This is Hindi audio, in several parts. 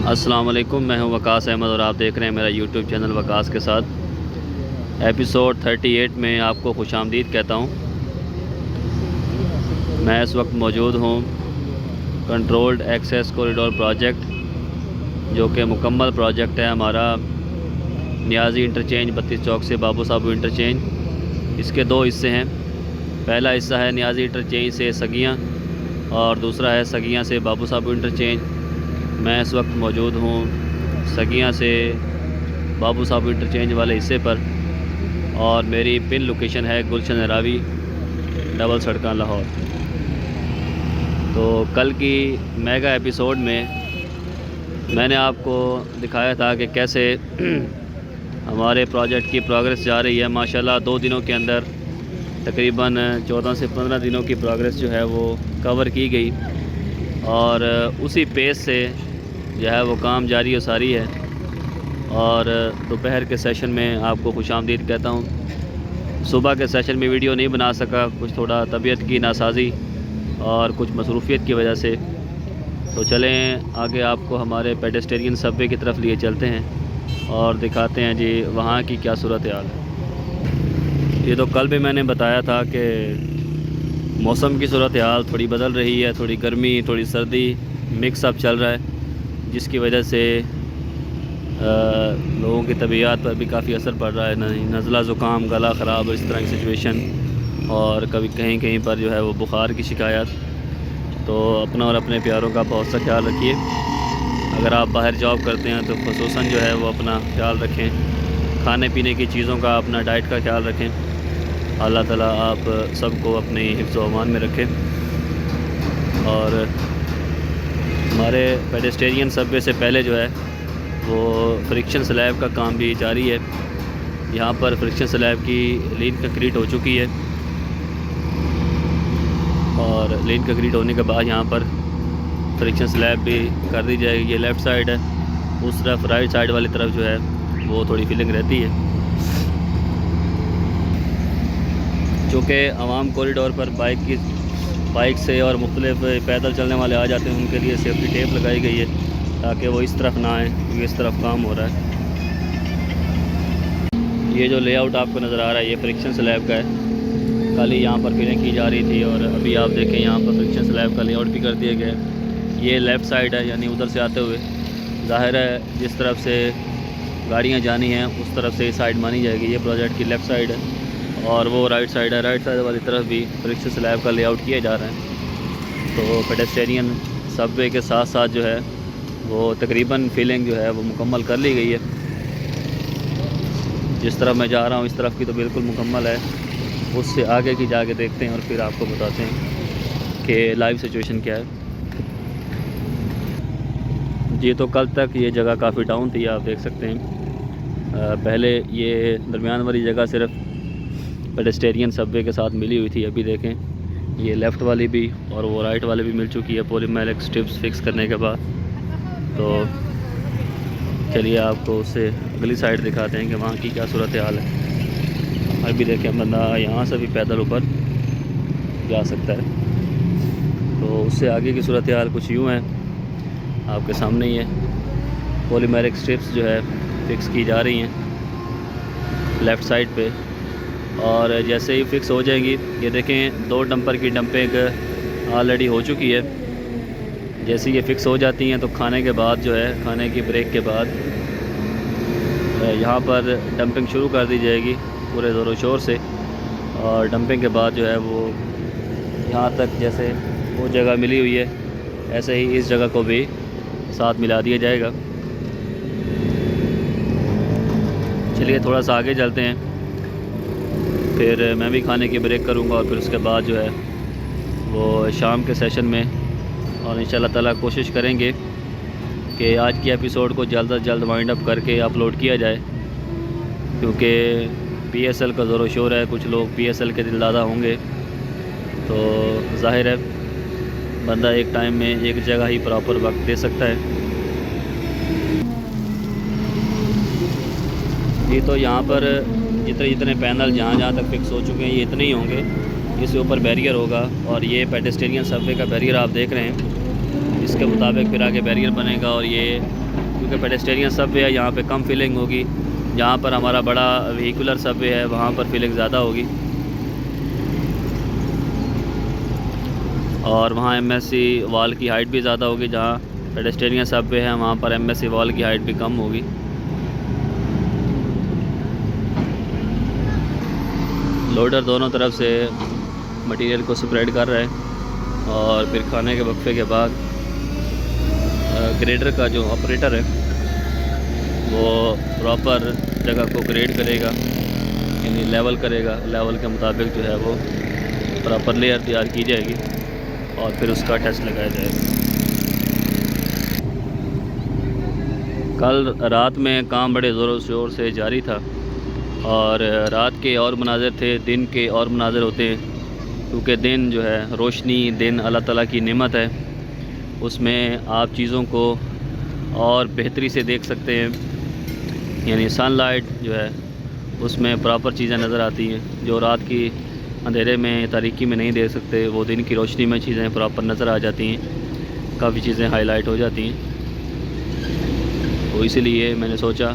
अस्सलाम वालेकुम, मैं हूं वकास अहमद और आप देख रहे हैं मेरा यूट्यूब चैनल वकास के साथ। एपिसोड 38 में आपको खुशामदीद कहता हूं। मैं इस वक्त मौजूद हूं कंट्रोल्ड एक्सेस कॉरिडोर प्रोजेक्ट, जो कि मुकम्मल प्रोजेक्ट है हमारा नियाज़ी इंटरचेंज 32 चौक से बाबू साबू इंटरचेंज। इसके दो हिस्से हैं। पहला हिस्सा है नियाज़ी इंटरचेंज से सगियाँ और दूसरा है सगियाँ से बाबू साबू इंटरचेंज। मैं इस वक्त मौजूद हूँ सगियाँ से बाबू साहब इंटरचेंज वाले हिस्से पर और मेरी पिन लोकेशन है गुलशन रावी, डबल सड़का लाहौर। तो कल की मेगा एपिसोड में मैंने आपको दिखाया था कि कैसे हमारे प्रोजेक्ट की प्रोग्रेस जा रही है। माशाल्लाह 2 दिनों के अंदर तकरीबन 14 से 15 दिनों की प्रोग्रेस जो है वो कवर की गई और उसी पेस से जो है वो काम जारी और सारी है। और दोपहर के सेशन में आपको खुशामदीद कहता हूँ। सुबह के सेशन में वीडियो नहीं बना सका, कुछ थोड़ा तबीयत की नासाजी और कुछ मसरूफियत की वजह से। तो चलें आगे आपको हमारे पेडेस्टेरियन सबवे की तरफ लिए चलते हैं और दिखाते हैं जी वहाँ की क्या सूरत हाल है। ये तो कल भी मैंने बताया था कि मौसम की सूरत हाल थोड़ी बदल रही है, थोड़ी गर्मी थोड़ी सर्दी मिक्स अप चल रहा है, जिसकी वजह से लोगों की तबीयत पर भी काफ़ी असर पड़ रहा है। नज़ला ज़ुकाम, गला ख़राब, इस तरह की सिचुएशन और कभी कहीं कहीं पर जो है वो बुखार की शिकायत। तो अपना और अपने प्यारों का बहुत सा ख्याल रखिए। अगर आप बाहर जॉब करते हैं तो ख़ुसूसन जो है वो अपना ख्याल रखें। खाने पीने की चीज़ों का, अपना डाइट का ख्याल रखें। अल्लाह ताला आप सबको अपने हिफ्ज़ व अमान में रखें। और हमारे पेडेस्टेरियन सबवे से पहले जो है वो फ्रिक्शन स्लैब का काम भी जारी है। यहाँ पर फ्रिक्शन स्लैब की लीन कंक्रीट हो चुकी है और लीन कंक्रीट होने के बाद यहाँ पर फ्रिक्शन स्लैब भी कर दी जाएगी। ये लेफ़्ट साइड है, उस तरफ राइट साइड वाली तरफ जो है वो थोड़ी फीलिंग रहती है। चूँकि आवाम कॉरिडोर पर बाइक से और मुख्तलिफ पैदल चलने वाले आ जाते हैं, उनके लिए सेफ्टी टेप लगाई गई है ताकि वो इस तरफ ना आए, क्योंकि इस तरफ काम हो रहा है। ये जो लेआउट आपको नज़र आ रहा है ये फ्रिक्शन स्लैब का है। कल ही यहाँ पर फिलिंग की जा रही थी और अभी आप देखें यहाँ पर फ्रिक्शन स्लैब का लेआउट भी कर दिया गया है। ये लेफ़्ट साइड है, यानी उधर से आते हुए ज़ाहिर है जिस तरफ से गाड़ियाँ जानी हैं उस तरफ से साइड मानी जाएगी। ये प्रोजेक्ट की लेफ़्ट साइड है और वो राइट साइड है। राइट साइड वाली तरफ भी फ्रिक्शन स्लैब का लेआउट किया जा रहा है। तो पेडेस्टेरियन सबवे के साथ साथ जो है वो तकरीबन फिलिंग जो है वो मुकम्मल कर ली गई है। जिस तरफ मैं जा रहा हूँ इस तरफ की तो बिल्कुल मुकम्मल है। उससे आगे की जाके देखते हैं और फिर आपको बताते हैं कि लाइव सिचुएशन क्या है। जी तो कल तक ये जगह काफ़ी डाउन थी, आप देख सकते हैं। पहले ये दरमियान वाली जगह सिर्फ पेडेस्टेरियन सबवे के साथ मिली हुई थी। अभी देखें ये लेफ़्ट वाली भी और वो राइट वाली भी मिल चुकी है पॉलीमेरिक स्ट्रिप्स फिक्स करने के बाद। तो चलिए आपको उससे अगली साइड दिखाते हैं कि वहाँ की क्या सूरत हाल है। अभी देखें बंदा यहाँ से भी पैदल ऊपर जा सकता है। तो उससे आगे की सूरत हाल कुछ यूँ है, आपके सामने ही है। पॉलीमेरिक स्ट्रिप्स जो है फिक्स की जा रही हैं लेफ़्ट साइड पे और जैसे ही फिक्स हो जाएंगी, ये देखें 2 डंपर की डंपिंग ऑलरेडी हो चुकी है। जैसे ये फ़िक्स हो जाती हैं तो खाने के बाद जो है, खाने की ब्रेक के बाद यहाँ पर डंपिंग शुरू कर दी जाएगी पूरे ज़ोरों शोर से। और डंपिंग के बाद जो है वो यहाँ तक जैसे वो जगह मिली हुई है ऐसे ही इस जगह को भी साथ मिला दिया जाएगा। चलिए थोड़ा सा आगे चलते हैं, फिर मैं भी खाने की ब्रेक करूँगा और फिर उसके बाद जो है वो शाम के सेशन में और इंशाल्लाह ताला कोशिश करेंगे कि आज की एपिसोड को जल्द से जल्द वाइंड अप करके अपलोड किया जाए, क्योंकि पीएसएल का ज़ोर शोर है। कुछ लोग पीएसएल के दिलदादा होंगे तो ज़ाहिर है बंदा एक टाइम में एक जगह ही प्रॉपर वक्त दे सकता है। ये तो यहाँ पर जितने पैनल जहाँ तक फिक्स हो चुके हैं ये इतने ही होंगे। इसके ऊपर बैरियर होगा और ये पेडेस्टेरियन सबवे का बैरियर आप देख रहे हैं, इसके मुताबिक फिर आगे बैरियर बनेगा। और ये क्योंकि पेडेस्टेरियन सबवे है, यहाँ पे कम फीलिंग होगी। जहाँ पर हमारा बड़ा व्हीकुलर सबवे है वहाँ पर फीलिंग ज़्यादा होगी। और वहाँ एमएससी वॉल की हाइट भी ज़्यादा होगी। जहाँ पेडेस्टेरियन सबवे है वहाँ पर एमएससी वॉल की हाइट भी कम होगी। लोडर दोनों तरफ से मटेरियल को स्प्रेड कर रहा है और फिर खाने के वक्फे के बाद ग्रेडर का जो ऑपरेटर है वो प्रॉपर जगह को ग्रेड करेगा, यानी लेवल करेगा। लेवल के मुताबिक जो है वो प्रॉपर लेयर तैयार की जाएगी और फिर उसका टेस्ट लगाया जाएगा। कल रात में काम बड़े ज़ोरों शोर से जारी था और रात के और मनाज़र थे, दिन के और मनाज़र होते हैं। क्योंकि दिन जो है रोशनी, दिन अल्लाह ताला की नेमत है, उसमें आप चीज़ों को और बेहतरी से देख सकते हैं। यानी सनलाइट जो है उसमें प्रॉपर चीज़ें नज़र आती हैं जो रात की अंधेरे में, तारीकी में नहीं देख सकते, वो दिन की रोशनी में चीज़ें प्रॉपर नज़र आ जाती हैं, काफ़ी चीज़ें हाईलाइट हो जाती हैं। तो इसीलिए मैंने सोचा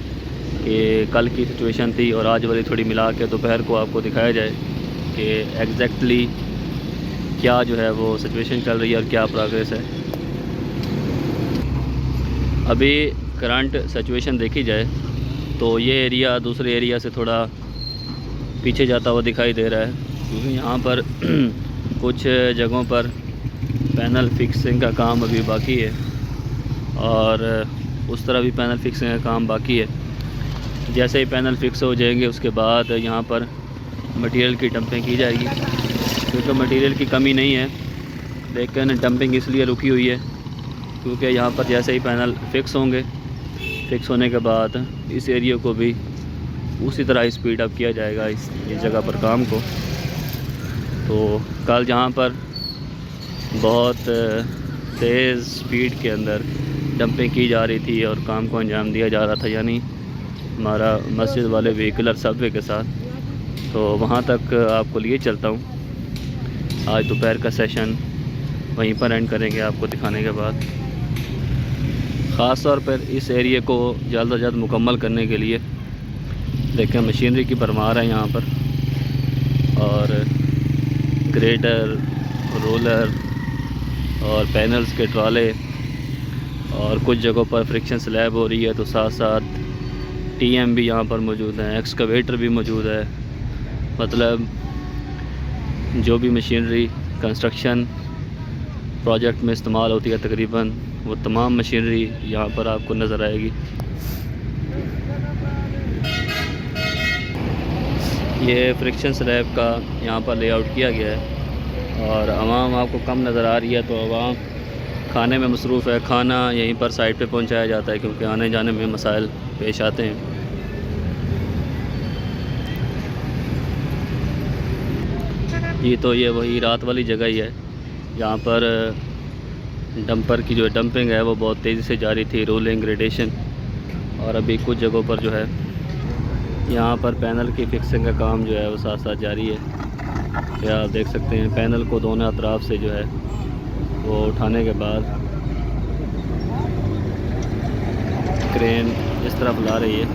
कि कल की सिचुएशन थी और आज वाली थोड़ी मिला के दोपहर को आपको दिखाया जाए कि एग्जैक्टली क्या जो है वो सिचुएशन चल रही है और क्या प्रोग्रेस है। अभी करंट सिचुएशन देखी जाए तो ये एरिया दूसरे एरिया से थोड़ा पीछे जाता हुआ दिखाई दे रहा है, क्योंकि यहाँ पर कुछ जगहों पर पैनल फिक्सिंग का काम अभी बाकी है और उस तरह भी पैनल फिक्सिंग का काम बाकी है। जैसे ही पैनल फिक्स हो जाएंगे उसके बाद यहाँ पर मटेरियल की डंपिंग की जाएगी, क्योंकि मटेरियल की कमी नहीं है, लेकिन डंपिंग इसलिए रुकी हुई है क्योंकि यहाँ पर जैसे ही पैनल फिक्स होंगे, फिक्स होने के बाद इस एरिया को भी उसी तरह स्पीड अप किया जाएगा इस जगह पर काम को। तो कल जहाँ पर बहुत तेज़ स्पीड के अंदर डंपिंग की जा रही थी और काम को अंजाम दिया जा रहा था, यानी हमारा मस्जिद वाले व्हीकुलर सबवे के साथ, तो वहाँ तक आपको लिए चलता हूँ। आज दोपहर का सेशन वहीं पर एंड करेंगे आपको दिखाने के बाद। ख़ास तौर पर इस एरिया को जल्द से जल्द मुकम्मल करने के लिए देखें मशीनरी की भरमार है यहाँ पर, और ग्रेडर, रोलर और पैनल्स के ट्राले, और कुछ जगहों पर फ्रिक्शन स्लैब हो रही है, तो साथ साथ टीएम भी यहाँ पर मौजूद हैं, एक्सकवेटर भी मौजूद है। मतलब जो भी मशीनरी कंस्ट्रक्शन प्रोजेक्ट में इस्तेमाल होती है तकरीबन वो तमाम मशीनरी यहाँ पर आपको नज़र आएगी। ये फ्रिक्शन स्लैब का यहाँ पर लेआउट किया गया है और आवाम आपको कम नज़र आ रही है, तो आवाम खाने में मसरूफ़ है। खाना यहीं पर साइट पे पहुँचाया जाता है क्योंकि आने जाने में मसाइल पेश आते हैं। ये तो ये वही रात वाली जगह ही है जहाँ पर डंपर की जो डंपिंग है वो बहुत तेज़ी से जारी थी, रोलिंग, ग्रेडेशन। और अभी कुछ जगहों पर जो है यहाँ पर पैनल की फिक्सिंग का काम जो है वो साथ साथ जारी है। तो आप देख सकते हैं पैनल को दोनों अतराफ से जो है वो उठाने के बाद क्रेन इस तरफ ला रही है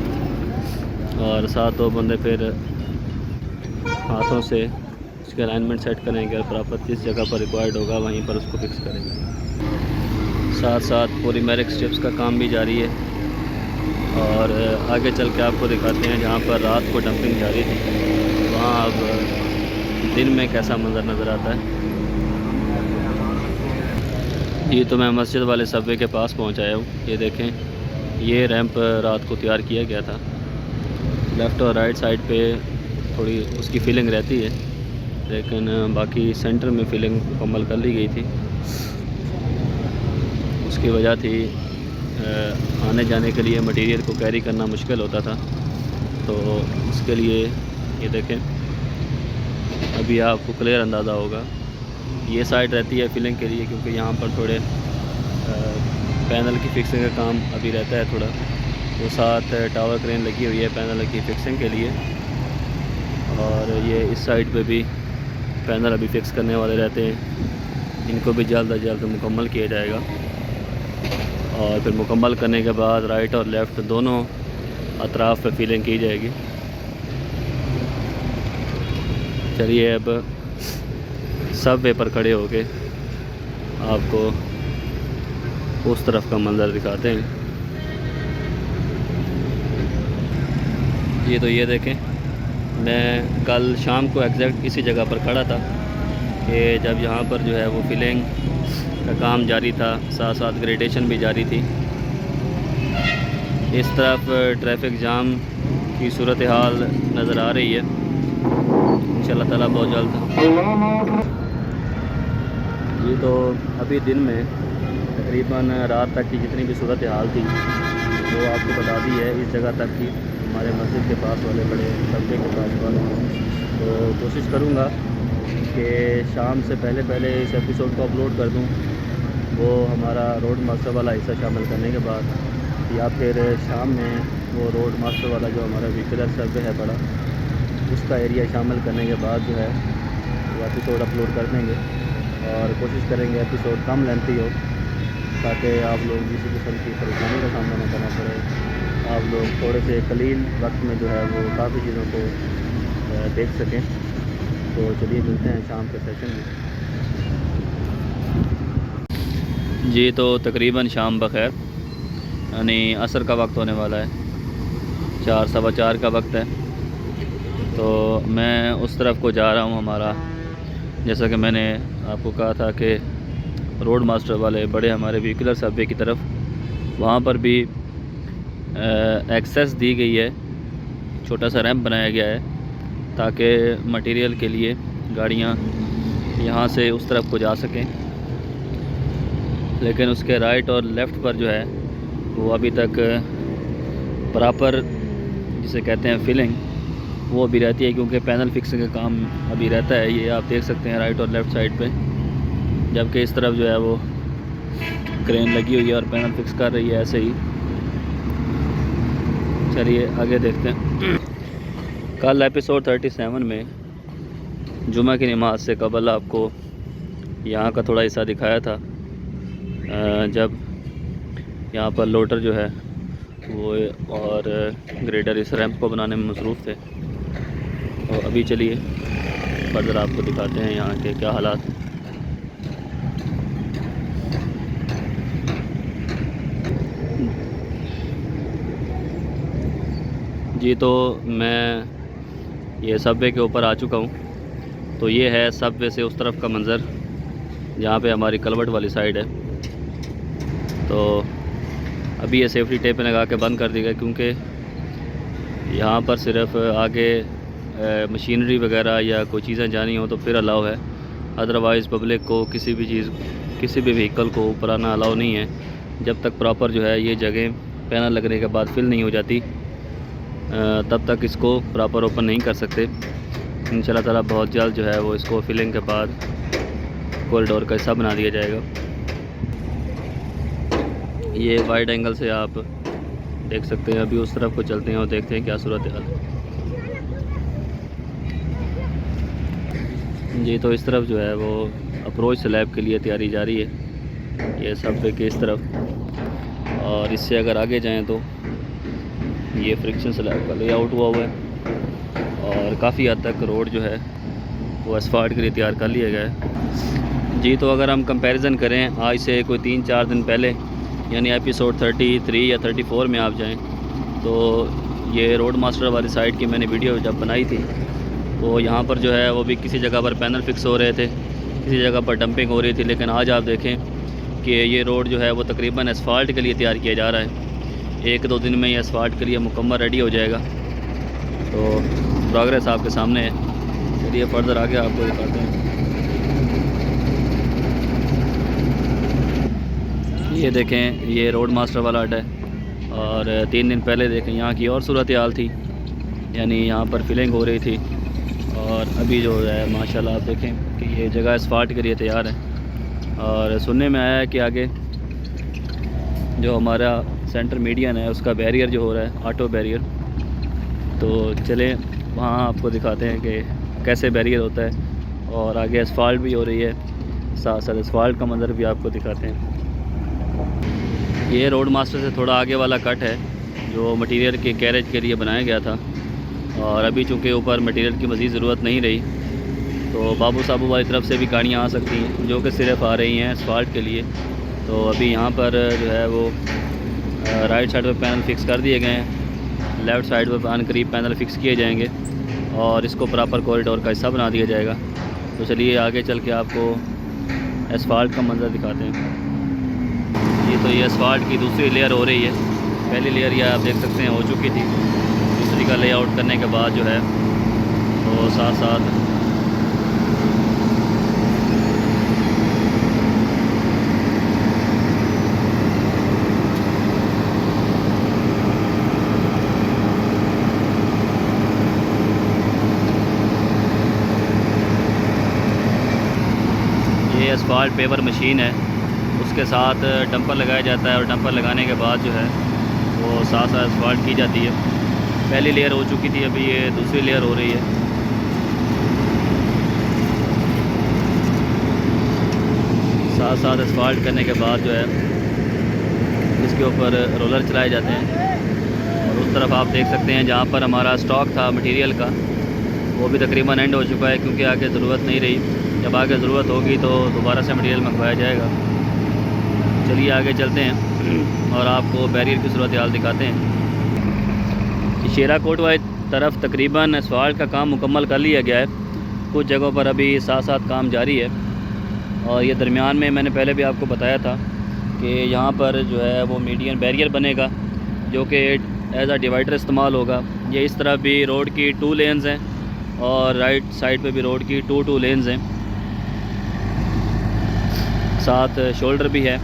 और साथ दो बंदे फिर हाथों से उसके अलाइनमेंट सेट करेंगे और प्रॉपर जिस जगह पर रिक्वायर्ड होगा वहीं पर उसको फिक्स करेंगे। साथ साथ पॉलीमेरिक स्ट्रिप्स का काम भी जारी है और आगे चल के आपको दिखाते हैं जहाँ पर रात को डंपिंग जारी थी वहाँ अब दिन में कैसा मंजर नज़र आता है। ये तो मैं मस्जिद वाले सबवे के पास पहुँच आया हूँ। ये देखें, ये रैंप रात को तैयार किया गया था। लेफ़्ट और राइट साइड पे थोड़ी उसकी फिलिंग रहती है, लेकिन बाकी सेंटर में फिलिंग मुकम्मल कर ली गई थी। उसकी वजह थी आने जाने के लिए मटेरियल को कैरी करना मुश्किल होता था, तो इसके लिए ये देखें अभी आपको क्लियर अंदाज़ा होगा। ये साइड रहती है फिलिंग के लिए क्योंकि यहाँ पर थोड़े पैनल की फिक्सिंग का काम अभी रहता है थोड़ा, तो साथ टावर क्रेन लगी हुई है पैनल की फिक्सिंग के लिए। और ये इस साइड पे भी पैनल अभी फिक्स करने वाले रहते हैं, इनको भी जल्द अज जल्द मुकम्मल किया जाएगा। और फिर मुकम्मल करने के बाद राइट और लेफ़्ट दोनों अतराफ़ पे फिलिंग की जाएगी। चलिए अब सबवे पर खड़े होके आपको उस तरफ का मंज़र दिखाते हैं। तो ये देखें, मैं कल शाम को एग्जैक्ट इसी जगह पर खड़ा था कि जब यहाँ पर जो है वो फिलिंग का काम जारी था, साथ साथ ग्रेडेशन भी जारी थी। इस तरफ ट्रैफिक जाम की सूरत हाल नज़र आ रही है। इंशाल्लाह ताला बहुत जल्द। ये तो अभी दिन में तकरीबन रात तक की जितनी भी सूरत हाल थी वो आपको बता दी है। इस जगह तक की हमारे मस्जिद के पास वाले बड़े सबके के पास वाले, तो कोशिश करूँगा कि शाम से पहले इस एपिसोड को अपलोड कर दूँ, वो हमारा रोड मास्टर वाला हिस्सा शामिल करने के बाद, या फिर शाम में वो रोड मास्टर वाला जो हमारा व्हीकलर सर्वे है बड़ा, उसका एरिया शामिल करने के बाद जो है वो एपिसोड अपलोड कर देंगे। और कोशिश करेंगे एपिसोड कम लेंथी हो ताकि आप लोग किसी किस्म की परेशानी का सामना न करना पड़े। आप लोग थोड़े से कलील वक्त में जो है वो काफ़ी चीज़ों को देख सकें। तो चलिए मिलते हैं शाम के सेशन में। जी तो तकरीबन शाम बखैर, यानी असर का वक्त होने वाला है, 4 सवा 4 का वक्त है। तो मैं उस तरफ को जा रहा हूँ। हमारा जैसा कि मैंने आपको कहा था कि रोड मास्टर वाले बड़े हमारे व्हीकलर सर्वे की तरफ, वहाँ पर भी एक्सेस दी गई है, छोटा सा रैंप बनाया गया है ताकि मटेरियल के लिए गाड़ियाँ यहाँ से उस तरफ को जा सकें। लेकिन उसके राइट और लेफ़्ट पर जो है वो अभी तक प्रॉपर जिसे कहते हैं फिलिंग वो भी रहती है, क्योंकि पैनल फिक्सिंग का काम अभी रहता है। ये आप देख सकते हैं राइट और लेफ़्ट साइड पे, जबकि इस तरफ जो है वो क्रेन लगी हुई है और पैनल फिक्स कर रही है ऐसे ही। चलिए आगे देखते हैं। कल एपिसोड 37 में जुमा की नमाज से कबल आपको यहाँ का थोड़ा हिस्सा दिखाया था, जब यहाँ पर लोडर जो है वो और ग्रेडर इस रैंप को बनाने में मसरूफ़ थे। तो अभी चलिए फर्दर आपको दिखाते हैं यहाँ के क्या हालात। जी तो मैं ये सबवे के ऊपर आ चुका हूँ। तो ये है सबवे से उस तरफ का मंज़र जहाँ पे हमारी कलवट वाली साइड है। तो अभी ये सेफ्टी टेप लगा के बंद कर दी गई, क्योंकि यहाँ पर सिर्फ आगे मशीनरी वगैरह या कोई चीज़ें जानी हो तो फिर अलाउ है, अदरवाइज़ पब्लिक को किसी भी व्हीकल को ऊपर आना अलाउ नहीं है जब तक प्रॉपर जो है ये जगह पैनल लगने के बाद फिल नहीं हो जाती, तब तक इसको प्रॉपर ओपन नहीं कर सकते। इंशाल्लाह ताला बहुत जल्द जो है वो इसको फिलिंग के बाद कॉरिडोर का हिस्सा बना दिया जाएगा। ये वाइड एंगल से आप देख सकते हैं। अभी उस तरफ को चलते हैं और देखते हैं क्या सूरत हाल है। जी तो इस तरफ जो है वो अप्रोच स्लैब के लिए तैयारी जारी है, ये सबवे के इस तरफ। और इससे अगर आगे जाएं तो ये फ्रिक्शन स्लैब का लेआउट हुआ है और काफ़ी हद तक रोड जो है वो एस्फाल्ट के लिए तैयार कर लिया गया है। जी तो अगर हम कंपैरिजन करें आज से कोई 3-4 दिन पहले, यानी एपिसोड 33 या 34 में आप जाएं, तो ये रोड मास्टर वाली साइड की मैंने वीडियो जब बनाई थी तो यहाँ पर जो है वो भी किसी जगह पर पैनल फिक्स हो रहे थे, किसी जगह पर डंपिंग हो रही थी। लेकिन आज आप देखें कि ये रोड जो है वो तकरीबन एस्फाल्ट के लिए तैयार किया जा रहा है। 1-2 दिन में ये एस्फाल्ट के लिए मुकम्मल रेडी हो जाएगा। तो प्रोग्रेस आपके सामने है। चलिए फर्दर आगे आपको दिखाते हैं। ये देखें, ये रोड मास्टर वाला अड्डा है और 3 दिन पहले देखें यहाँ की और सूरत हाल थी, यानी यहाँ पर फिलिंग हो रही थी। और अभी जो है माशाल्लाह आप देखें कि ये जगह एस्फाल्ट के लिए तैयार है। और सुनने में आया है कि आगे जो हमारा सेंटर मीडियन है उसका बैरियर जो हो रहा है, ऑटो बैरियर, तो चलें वहाँ आपको दिखाते हैं कि कैसे बैरियर होता है। और आगे एस्फाल्ट भी हो रही है, साथ साथ एस्फाल्ट का मंजर भी आपको दिखाते हैं। ये रोड मास्टर से थोड़ा आगे वाला कट है जो मटेरियल के कैरेज के लिए बनाया गया था, और अभी चूँकि ऊपर मटेरियल की मज़ीद ज़रूरत नहीं रही तो बाबू साबू वाली तरफ से भी गाड़ियाँ आ सकती हैं जो कि सिर्फ आ रही हैं असफाल्ट के लिए। तो अभी यहाँ पर जो है वो राइट साइड पर पैनल फ़िक्स कर दिए गए हैं, लेफ़्ट साइड पर अनकरीब पैनल फ़िक्स किए जाएंगे और इसको प्रॉपर कॉरिडोर का हिस्सा बना दिया जाएगा। तो चलिए आगे चल के आपको असफाल्ट का मंज़र दिखाते हैं। तो ये असफाल्ट की दूसरी लेयर हो रही है। पहली लेयर ये आप देख सकते हैं हो चुकी थी, दूसरी का लेआउट करने के बाद जो है तो साथ साथ ये असफाल्ट पेवर मशीन है, उसके साथ डंपर लगाया जाता है और डंपर लगाने के बाद जो है वो साथ साथ असफाल्ट की जाती है। पहली लेयर हो चुकी थी, अभी ये दूसरी लेयर हो रही है। साथ साथ असफाल्ट करने के बाद जो है इसके ऊपर रोलर चलाए जाते हैं, और उस तरफ आप देख सकते हैं जहाँ पर हमारा स्टॉक था मटेरियल का वो भी तकरीबन एंड हो चुका है, क्योंकि आगे ज़रूरत नहीं रही। जब आगे ज़रूरत होगी तो दोबारा से मटेरियल मंगवाया जाएगा। चलिए आगे चलते हैं और आपको बैरियर की सूरत हाल दिखाते हैं। शेरा कोट वाली तरफ तकरीबन असफाल्ट का काम मुकम्मल कर लिया गया है, कुछ जगहों पर अभी साथ साथ काम जारी है। और ये दरमियान में मैंने पहले भी आपको बताया था कि यहाँ पर जो है वो मीडियन बैरियर बनेगा जो कि एज आ डिवाइडर इस्तेमाल होगा। ये इस तरफ भी रोड की 2 लेन्स हैं और राइट साइड पे भी रोड की 2 लेन्स हैं, साथ शोल्डर भी है।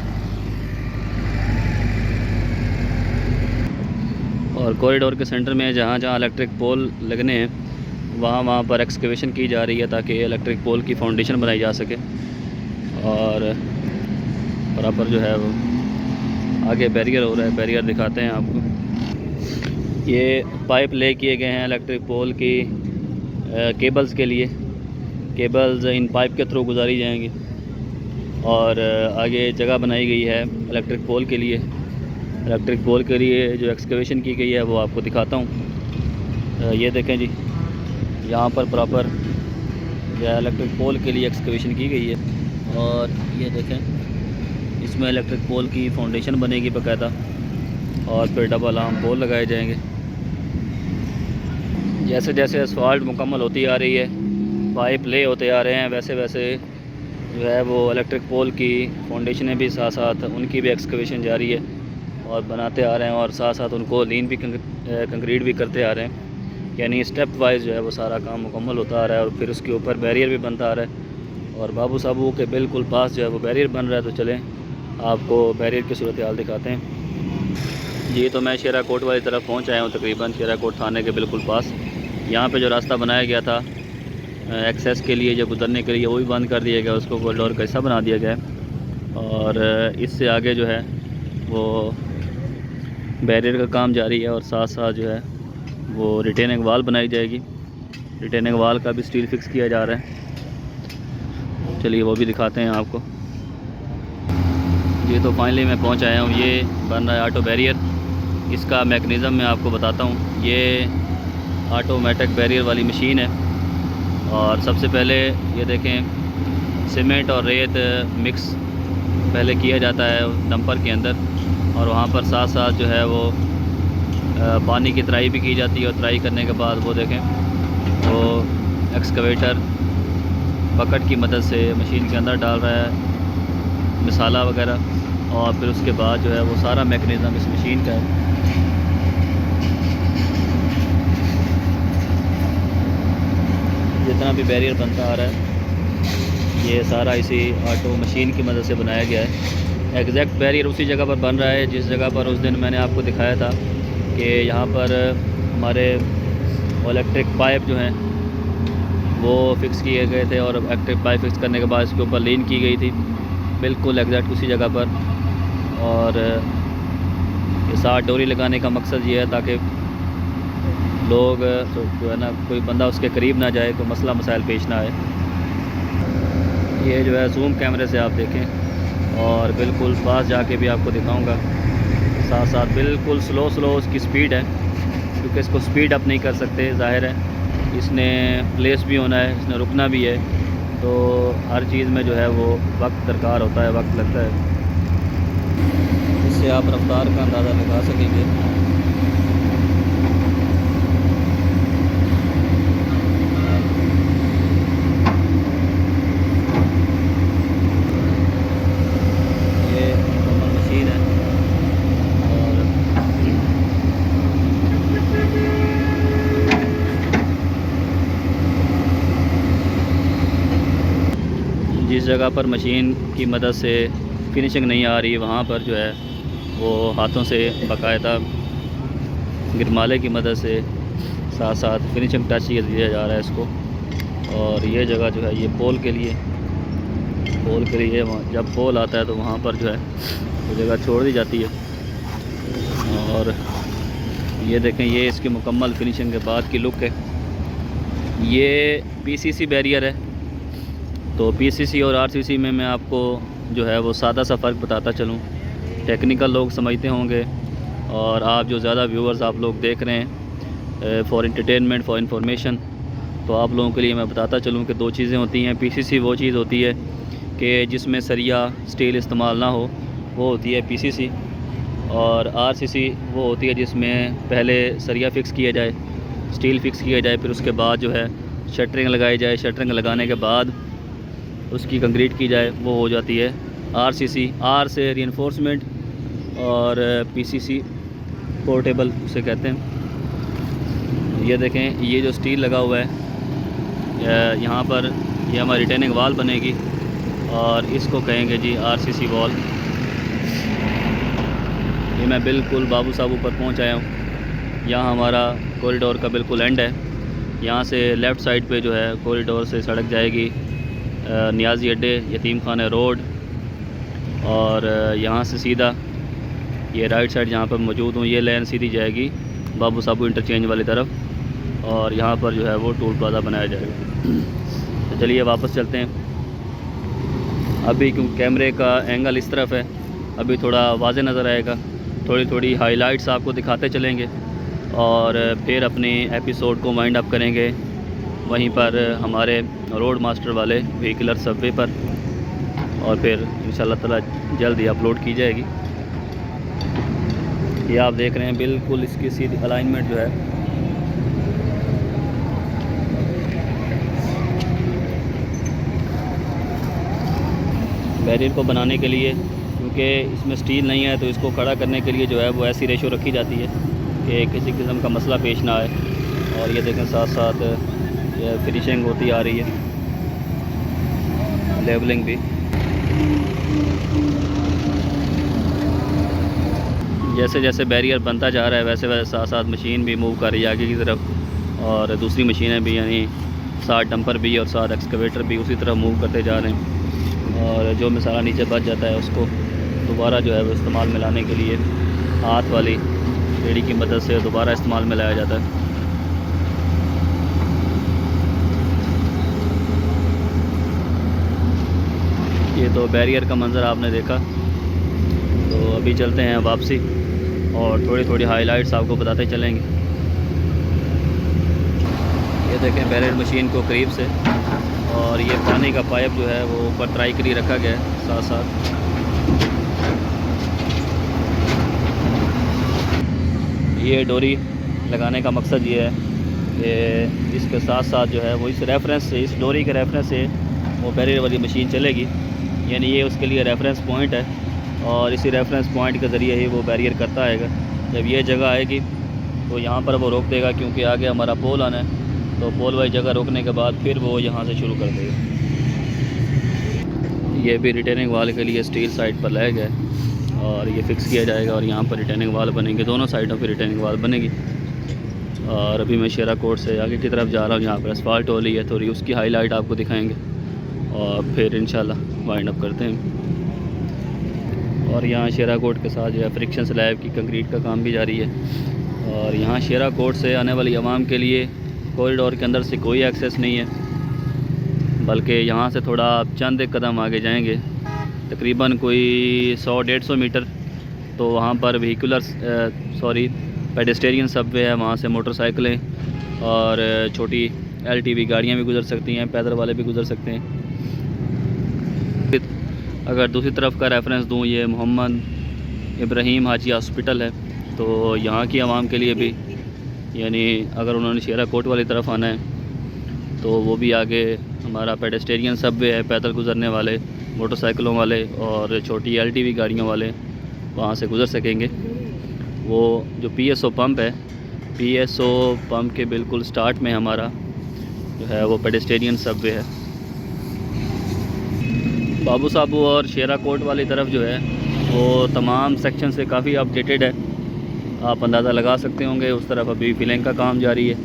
और कॉरिडोर के सेंटर में जहाँ जहाँ इलेक्ट्रिक पोल लगने हैं वहाँ पर एक्सकेवेशन की जा रही है ताकि इलेक्ट्रिक पोल की फाउंडेशन बनाई जा सके। और बराबर जो है वो आगे बैरियर हो रहा है, बैरियर दिखाते हैं आपको। ये पाइप ले किए गए हैं इलेक्ट्रिक पोल की केबल्स के लिए, केबल्स इन पाइप के थ्रू गुजारी जाएंगी और आगे जगह बनाई गई है इलेक्ट्रिक पोल के लिए। इलेक्ट्रिक पोल के लिए जो एक्सकेवेशन की गई है वो आपको दिखाता हूँ। ये देखें जी, यहाँ पर प्रॉपर जो इलेक्ट्रिक पोल के लिए एक्सकेवेशन की गई है, और ये देखें इसमें इलेक्ट्रिक पोल की फाउंडेशन बनेगी बाकायदा, और फिर डबल आर्म पोल लगाए जाएंगे। जैसे जैसे असफाल्ट मुकम्मल होती आ रही है, पाइप ले होते आ रहे हैं, वैसे वैसे जो है वो इलेक्ट्रिक पोल की फाउंडेशनें भी साथ साथ उनकी भी एक्सकेवेशन जारी है और बनाते आ रहे हैं, और साथ साथ उनको लीन भी कंक्रीट भी करते आ रहे हैं। यानी स्टेप वाइज जो है वो सारा काम मुकम्मल होता आ रहा है, और फिर उसके ऊपर बैरियर भी बनता आ रहा है। और बाबू साबू के बिल्कुल पास जो है वो बैरियर बन रहा है। तो चलें आपको बैरियर की सूरत हाल दिखाते हैं। जी तो मैं शेरा कोट वाली तरफ पहुँच आया हूँ, तकरीबन शेरा कोट थाने के बिल्कुल पास। यहाँ पे जो रास्ता बनाया गया था एक्सेस के लिए, जो गुजरने के लिए, वो भी बंद कर दिया गया, उसको कॉरिडोर का हिस्सा बना दिया गया है। और इससे आगे जो है वो बैरियर का काम जारी है, और साथ साथ जो है वो रिटेनिंग वाल बनाई जाएगी। रिटेनिंग वाल का भी स्टील फिक्स किया जा रहा है। चलिए वो भी दिखाते हैं आपको। ये तो फाइनली मैं पहुंच आया हूँ। ये बन रहा है ऑटो बैरियर। इसका मैकेनिज़्म मैं आपको बताता हूँ। ये ऑटोमेटिक बैरियर वाली मशीन है, और सबसे पहले ये देखें सीमेंट और रेत मिक्स पहले किया जाता है डंपर के अंदर, और वहाँ पर साथ साथ जो है वो पानी की तराई भी की जाती है। और तराई करने के बाद वो देखें वो एक्सकवेटर बकेट की मदद से मशीन के अंदर डाल रहा है मसाला वगैरह, और फिर उसके बाद जो है वो सारा मैकेनिज़्म इस मशीन का है। जितना भी बैरियर बनता आ रहा है ये सारा इसी ऑटो मशीन की मदद से बनाया गया है। एग्जैक्ट बैरियर उसी जगह पर बन रहा है जिस जगह पर उस दिन मैंने आपको दिखाया था कि यहाँ पर हमारे इलेक्ट्रिक पाइप जो हैं वो फिक्स किए गए थे, और इलेक्ट्रिक पाइप फिक्स करने के बाद इसके ऊपर लीन की गई थी, बिल्कुल एग्जैक्ट उसी जगह पर। और ये साथ डोरी लगाने का मकसद ये है ताकि लोग जो है ना कोई बंदा उसके करीब ना जाए, कोई मसला मसाइल पेश ना आए। ये जो है जूम कैमरे से आप देखें, और बिल्कुल पास जाके भी आपको दिखाऊंगा साथ साथ बिल्कुल स्लो स्लो उसकी स्पीड है, क्योंकि इसको स्पीड अप नहीं कर सकते, ज़ाहिर है इसने प्लेस भी होना है, इसने रुकना भी है, तो हर चीज़ में जो है वो वक्त दरकार होता है, वक्त लगता है। इससे आप रफ्तार का अंदाज़ा लगा सकेंगे। ये मुकम्मल मशीन है और जिस जगह पर मशीन की मदद से फिनिशिंग नहीं आ रही, वहाँ पर जो है वो हाथों से बाकायदा गिरमाले की मदद से साथ साथ फिनिशिंग टच दिया जा रहा है इसको। और ये जगह जो है ये पोल के लिए जब पोल आता है तो वहाँ पर जो है वो जगह छोड़ दी जाती है। और ये देखें, ये इसकी मुकम्मल फिनिशिंग के बाद की लुक है। ये पीसीसी बैरियर है, तो पीसीसी और आरसीसी में मैं आपको जो है वो सादा सा फ़र्क बताता चलूँ। टेक्निकल लोग समझते होंगे, और आप जो ज़्यादा व्यूअर्स आप लोग देख रहे हैं फॉर एंटरटेनमेंट, फॉर इंफॉर्मेशन, तो आप लोगों के लिए मैं बताता चलूँ कि दो चीज़ें होती हैं। पीसीसी वो चीज़ होती है कि जिसमें सरिया स्टील इस्तेमाल ना हो, वो होती है पीसीसी। और आरसीसी वो होती है जिसमें पहले सरिया फ़िक्स किया जाए, स्टील फ़िक्स किया जाए, फिर उसके बाद जो है शटरिंग लगाई जाए, शटरिंग लगाने के बाद उसकी कंक्रीट की जाए, वो हो जाती है आरसीसी। आर से रीइंफोर्समेंट और पीसीसी पोर्टेबल उसे कहते हैं। ये देखें, ये जो स्टील लगा हुआ है यहाँ पर, ये हमारी रिटेनिंग वाल बनेगी और इसको कहेंगे जी आरसीसी वॉल। ये मैं बिल्कुल बाबू साहब ऊपर पहुँच आया हूँ। यहाँ हमारा कॉरिडोर का बिल्कुल एंड है। यहाँ से लेफ़्ट साइड पे जो है कॉरिडोर से सड़क जाएगी नियाज़ी अड्डे, यतीम खाना रोड, और यहाँ से सीधा ये राइट साइड जहाँ पर मौजूद हूँ, ये लेन सीधी जाएगी बाबू साबू इंटरचेंज वाली तरफ, और यहाँ पर जो है वो टोल प्लाज़ा बनाया जाएगा। तो चलिए वापस चलते हैं। अभी क्योंकि कैमरे का एंगल इस तरफ है, अभी थोड़ा वाज़े नज़र आएगा, थोड़ी थोड़ी हाइलाइट्स आपको दिखाते चलेंगे और फिर अपने एपिसोड को वाइंड अप करेंगे वहीं पर हमारे रोड मास्टर वाले व्हीकलर सबवे पर, और फिर इंशाल्लाह ताला जल्द ही अपलोड की जाएगी। ये आप देख रहे हैं बिल्कुल इसकी सीधी अलाइनमेंट जो है बैरियर को बनाने के लिए, क्योंकि इसमें स्टील नहीं है तो इसको खड़ा करने के लिए जो है वो ऐसी रेशो रखी जाती है कि किसी किस्म का मसला पेश ना आए। और ये देखें साथ साथ ये फिनिशिंग होती आ रही है, लेवलिंग भी। जैसे जैसे बैरियर बनता जा रहा है वैसे वैसे साथ साथ मशीन भी मूव कर रही है आगे की तरफ, और दूसरी मशीनें भी, यानी साथ डंपर भी और साथ एक्सकवेटर भी उसी तरह मूव करते जा रहे हैं। और जो मसाला नीचे बच जाता है उसको दोबारा जो है वो इस्तेमाल में लाने के लिए हाथ वाली रेडी की मदद से दोबारा इस्तेमाल में लाया जाता है। ये तो बैरियर का मंज़र आपने देखा, तो अभी चलते हैं वापसी और थोड़ी थोड़ी हाइलाइट्स आपको बताते चलेंगे। ये देखें बैरियर मशीन को करीब से, और ये पानी का पाइप जो है वो ऊपर ट्राई करी रखा गया है साथ साथ। ये डोरी लगाने का मकसद ये है कि इसके साथ साथ जो है वो इस रेफरेंस से, इस डोरी के रेफरेंस से वो बैरियर वाली मशीन चलेगी, यानी ये उसके लिए रेफरेंस पॉइंट है, और इसी रेफरेंस पॉइंट के ज़रिए ही वो बैरियर करता आएगा। जब ये जगह आएगी तो यहाँ पर वो रोक देगा, क्योंकि आगे हमारा पोल आना है, तो पोल वाली जगह रोकने के बाद फिर वो यहाँ से शुरू कर देगा। ये भी रिटेनिंग वाल के लिए स्टील साइड पर लग गया है और ये फिक्स किया जाएगा, और यहाँ पर रिटेनिंग वाल बनेंगे, दोनों साइडों पर रिटेनिंग वाल बनेगी। और अभी मैं शेरा कोट से आगे की तरफ जा रहा हूँ, यहाँ पर असफाल्ट हो रही है, थोड़ी उसकी हाईलाइट आपको दिखाएंगे और फिर इंशाल्लाह वाइंड अप करते हैं। और यहाँ शेरा कोट के साथ जो है फ्रिक्शन स्लैब की कंक्रीट का काम भी जारी है। और यहाँ शेरा कोट से आने वाली आवाम के लिए कॉरिडोर के अंदर से कोई एक्सेस नहीं है, बल्कि यहाँ से थोड़ा आप चंद एक कदम आगे जाएंगे, तकरीबन कोई 100-150 मीटर, तो वहाँ पर पेडेस्टेरियन सबवे है, वहाँ से मोटरसाइकिलें और छोटी LTV गाड़ियाँ भी गुज़र सकती हैं, पैदल वाले भी गुज़र सकते हैं। अगर दूसरी तरफ का रेफरेंस दूँ, ये मोहम्मद इब्राहीम हाजी हॉस्पिटल है, तो यहाँ की आवाम के लिए भी, यानी अगर उन्होंने शेरा कोट वाली तरफ आना है तो वो भी आगे हमारा पेडेस्टेरियन सबवे है, पैदल गुज़रने वाले, मोटरसाइकिलों वाले और छोटी LTV गाड़ियों वाले वहाँ से गुज़र सकेंगे। वो जो PSO पंप है, PSO पंप के बिल्कुल स्टार्ट में हमारा जो है वो पेडेस्टेरियन सबवे है। बाबू साबू और शेरा कोट वाली तरफ जो है वो तमाम सेक्शन से काफ़ी अपडेटेड है, आप अंदाज़ा लगा सकते होंगे। उस तरफ अभी फिलिंग का काम जारी है,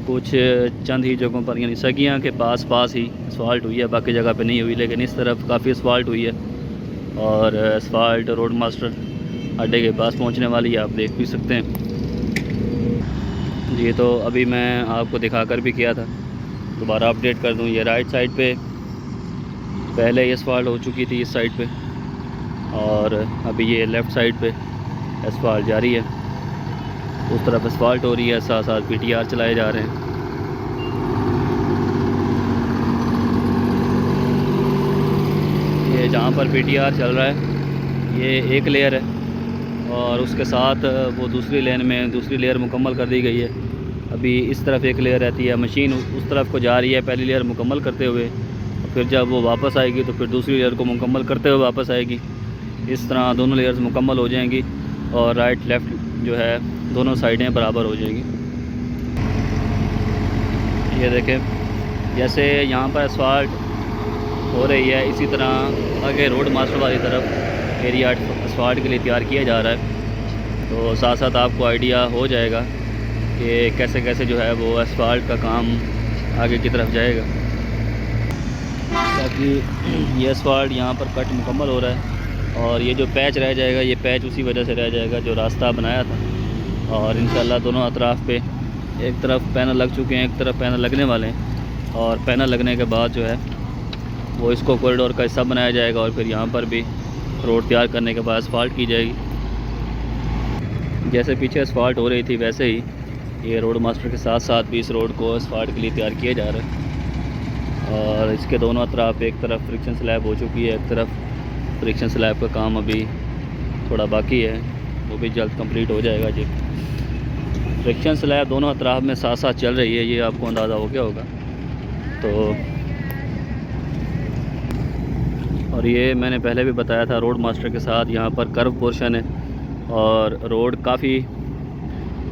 कुछ चंद ही जगहों पर, यानी सगियाँ के पास ही असफाल्ट हुई है, बाकी जगह पे नहीं हुई, लेकिन इस तरफ काफ़ी असफाल्ट हुई है और असफाल्ट रोड मास्टर अड्डे के पास पहुंचने वाली है, आप देख भी सकते हैं जी। तो अभी मैं आपको दिखा कर भी किया था, दोबारा अपडेट कर दूं। ये राइट साइड पे पहले ही असफाल्ट हो चुकी थी इस साइड पे, और अभी ये लेफ़्ट साइड पे असफाल्ट जारी है। उस तरफ असफाल्ट हो रही है, साथ साथ PTR चलाए जा रहे हैं। ये जहाँ पर PTR चल रहा है ये एक लेयर है, और उसके साथ वो दूसरी लेन में दूसरी लेयर मुकम्मल कर दी गई है। अभी इस तरफ एक लेयर रहती है, मशीन उस तरफ को जा रही है पहली लेयर मुकम्मल करते हुए, फिर जब वो वापस आएगी तो फिर दूसरी लेयर को मुकम्मल करते हुए वापस आएगी। इस तरह दोनों लेयर्स मुकम्मल हो जाएंगी और राइट लेफ़्ट जो है दोनों साइडें बराबर हो जाएगी। ये देखें, जैसे यहाँ पर असफाल्ट हो रही है, इसी तरह आगे रोड मास्टर वाली तरफ एरिया असफाल्ट के लिए तैयार किया जा रहा है। तो साथ साथ आपको आइडिया हो जाएगा कि कैसे कैसे जो है वो असफाल्ट का काम आगे की तरफ जाएगा, ताकि ये असफाल्ट यहाँ पर कट मुकम्मल हो रहा है और ये जो पैच रह जाएगा, ये पैच उसी वजह से रह जाएगा जो रास्ता बनाया था। और इंशाल्लाह दोनों अतराफ़ पे एक तरफ पैनल लग चुके हैं, एक तरफ पैनल लगने वाले हैं, और पैनल लगने के बाद जो है वो इसको कॉरिडोर का हिस्सा बनाया जाएगा और फिर यहाँ पर भी रोड तैयार करने के बाद असफाल्ट की जाएगी। जैसे पीछे असफाल्ट हो रही थी वैसे ही ये रोड मास्टर के साथ साथ भी इस रोड को असफाल्ट के लिए तैयार किया जा रहा है। और इसके दोनों अतराफ, एक तरफ फ्रिक्शन स्लैब हो चुकी है, एक तरफ फ्रिक्शन स्लैब का काम अभी थोड़ा बाकी है, वो भी जल्द कंप्लीट हो जाएगा जी। फ्रिक्शन स्लैब दोनों अतराफ में साथ साथ चल रही है, ये आपको अंदाज़ा हो गया होगा। तो और ये मैंने पहले भी बताया था, रोड मास्टर के साथ यहाँ पर कर्व पोर्शन है और रोड काफ़ी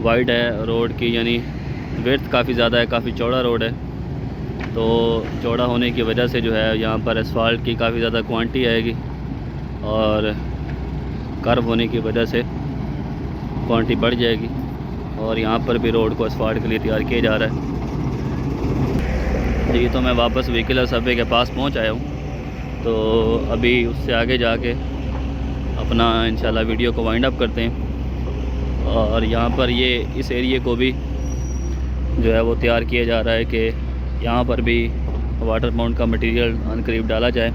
वाइड है रोड की, यानी विड्थ काफ़ी ज़्यादा है, काफ़ी चौड़ा रोड है। तो चौड़ा होने की वजह से जो है यहाँ पर असफाल्ट की काफ़ी ज़्यादा क्वांटिटी आएगी और कर्व होने की वजह से क्वांटिटी बढ़ जाएगी, और यहाँ पर भी रोड को असफाल्ट के लिए तैयार किया जा रहा है जी। तो मैं वापस व्हीकल सबवे के पास पहुँच आया हूँ, तो अभी उससे आगे जाके अपना इंशाल्लाह वीडियो को वाइंड अप करते हैं। और यहाँ पर ये इस एरिए को भी जो है वो तैयार किया जा रहा है कि यहाँ पर भी वाटर माउंट का मटेरियल अनकरीब डाला जाए,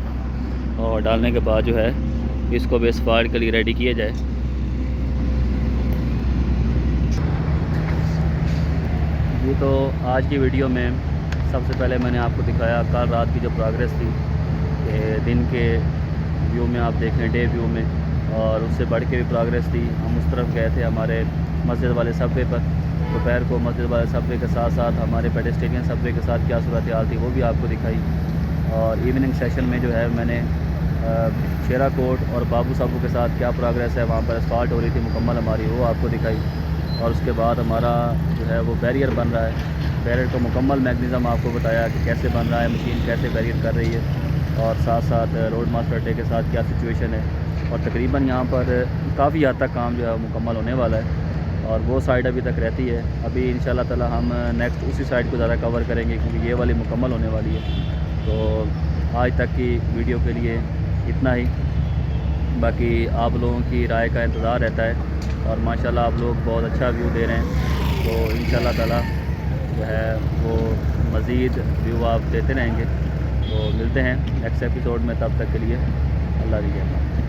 और डालने के बाद जो है इसको भी असफाल्ट के लिए रेडी किया जाए। ये तो आज की वीडियो में सबसे पहले मैंने आपको दिखाया कल रात की जो प्रोग्रेस थी, कि दिन के व्यू में आप देखें, डे व्यू में, और उससे बढ़ के भी प्रोग्रेस थी। हम उस तरफ गए थे हमारे मस्जिद वाले सबवे पर, दोपहर को मस्जिद वाले सबवे के साथ साथ हमारे पेडेस्टेरियन सबवे के साथ क्या सूरत हाल थी वो भी आपको दिखाई। और इवनिंग सेशन में जो है मैंने शेरा कोट और बाबू साबू के साथ क्या प्रोग्रेस है, वहाँ पर असफाल्ट हो रही थी मुकम्मल हमारी, वो आपको दिखाई। और उसके बाद हमारा जो है वो बैरियर बन रहा है, बैरियर को मुकम्मल मैकेनिज़्म आपको बताया कि कैसे बन रहा है, मशीन कैसे बैरियर कर रही है, और साथ साथ रोड मास्टर अड्डे के साथ क्या सिचुएशन है। और तकरीबन यहाँ पर काफ़ी हद तक काम जो है मुकम्मल होने वाला है, और वो साइड अभी तक रहती है। अभी इंशाल्लाह ताला हम नेक्स्ट उसी साइड को ज़्यादा कवर करेंगे, क्योंकि ये वाली मुकम्मल होने वाली है। तो आज तक की वीडियो के लिए इतना ही, बाकी आप लोगों की राय का इंतज़ार रहता है, और माशाल्लाह आप लोग बहुत अच्छा व्यू दे रहे हैं। तो इंशाल्लाह ताला जो है वो मज़ीद व्यू आप देते रहेंगे। तो मिलते हैं नेक्स्ट एपिसोड में, तब तक के लिए अल्लाह की रहमत।